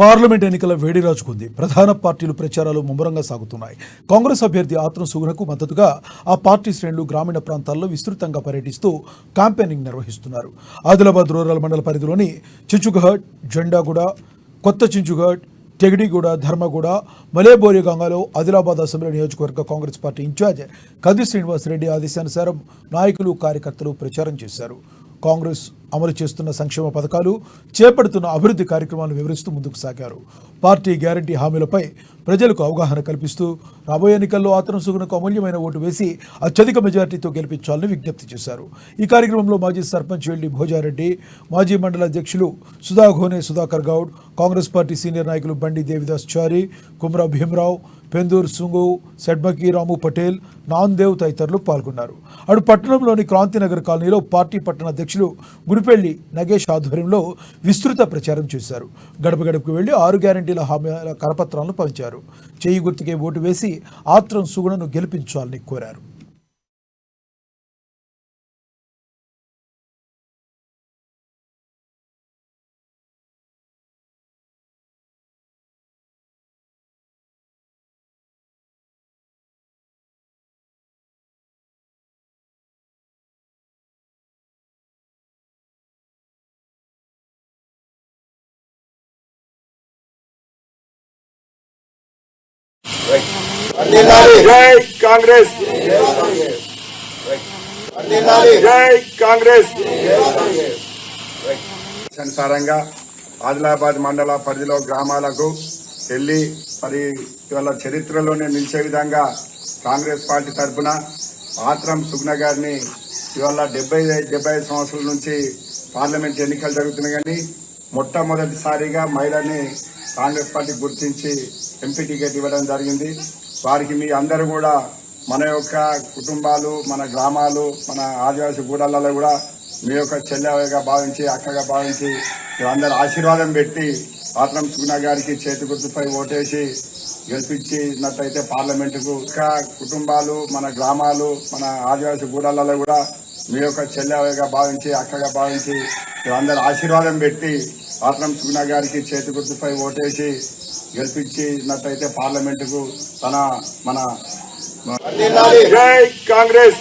Parliament ఎన్నికల వేడి రాజుకుంది. ప్రధాన పార్టీలు ప్రచారాలు ముమ్మరంగా సాగుతున్నాయి. కాంగ్రెస్ అభ్యర్థి ఆత్రం సుగుణకు మద్దతుగా ఆ పార్టీ శ్రేణులు గ్రామీణ ప్రాంతాల్లో విస్తృతంగా పర్యటిస్తూ క్యాంపెయినింగ్ నిర్వహిస్తున్నారు. ఆదిలాబాద్ రూరల్ మండల పరిధిలోని చించుఘాట్, జెండాగూడ, కొత్త చించుఘాట్, టెగడిగూడ, ధర్మగూడ, మలేబోరిగంగాలో ఆదిలాబాద్ అసెంబ్లీ నియోజకవర్గ కాంగ్రెస్ పార్టీ ఇన్ఛార్జ్ కది శ్రీనివాసరెడ్డి ఆదేశానుసారం నాయకులు, కార్యకర్తలు ప్రచారం చేశారు. కాంగ్రెస్ అమలు చేస్తున్న సంక్షేమ పథకాలు, చేపడుతున్న అభివృద్ధి కార్యక్రమాలను వివరిస్తూ ముందుకు సాగారు. పార్టీ గ్యారంటీ హామీలపై ప్రజలకు అవగాహన కల్పిస్తూ రాబోయే ఎన్నికల్లో ఆత్రం సుగుణకు అమూల్యమైన ఓటు వేసి అత్యధిక మెజార్టీతో గెలిపించాలని విజ్ఞప్తి చేశారు. ఈ కార్యక్రమంలో మాజీ సర్పంచ్ వెల్లి భోజారెడ్డి, మాజీ మండల అధ్యక్షులు సుధాఘోనే సుధాకర్ గౌడ్, కాంగ్రెస్ పార్టీ సీనియర్ నాయకులు బండి దేవిదాస్ చారి, కుమ్రా భీమరావు, పెందూర్ సుంగు, సెడ్మకి రాము పటేల్, నాందేవ్ తదితరులు పాల్గొన్నారు. అటు పట్టణంలోని క్రాంతినగర్ కాలనీలో పార్టీ పట్టణ అధ్యక్షులు గుడిపెల్లి నగేష్ ఆధ్వర్యంలో విస్తృత ప్రచారం చేశారు. గడప గడపకు వెళ్లి 6 గ్యారంటీల హామీల కరపత్రాలను పంచారు. చేయి గుర్తుకే ఓటు వేసి ఆత్రం సుగుణను గెలిపించాలని కోరారు. जय कांग्रेस, जय कांग्रेस. అనుసారంగా ఆదిలాబాద్ మండల పరిధిలో గ్రామాలకు వెళ్లి మరి ఇవాళ చరిత్రలోనే నిలిచే విధంగా కాంగ్రెస్ పార్టీ తరఫున ఆత్రం సుగుణ గారిని ఇవాళ 75 సంవత్సరాల నుంచి పార్లమెంట్ ఎన్నికలు జరుగుతున్నాయి. కానీ మొట్టమొదటిసారిగా మహిళని కాంగ్రెస్ పార్టీ గుర్తించి ఎంపీ టికెట్ ఇవ్వడం జరిగింది. వారికి మీ అందరూ కూడా మన యొక్క కుటుంబాలు, మన గ్రామాలు, మన ఆదివాసీ గూడాలలో కూడా మీ యొక్క చెల్లెగా భావించి, అక్కగా భావించి మీరందరూ ఆశీర్వాదం పెట్టి ఆత్రం సుగుణ గారికి చేతి గుర్తుపై ఓటేసి గెలిపించినట్టయితే పార్లమెంటుకు కుటుంబాలు, మన గ్రామాలు, మన ఆదివాసీ గూడాలలో కూడా మీ యొక్క చెల్లెగా భావించి, అక్కగా భావించి మీరందరూ ఆశీర్వాదం పెట్టి ఆత్రం సుగుణ గారికి చేతి గుర్తుపై ఓటేసి గెలిపించినట్టయితే పార్లమెంటుకు మన జై కాంగ్రెస్.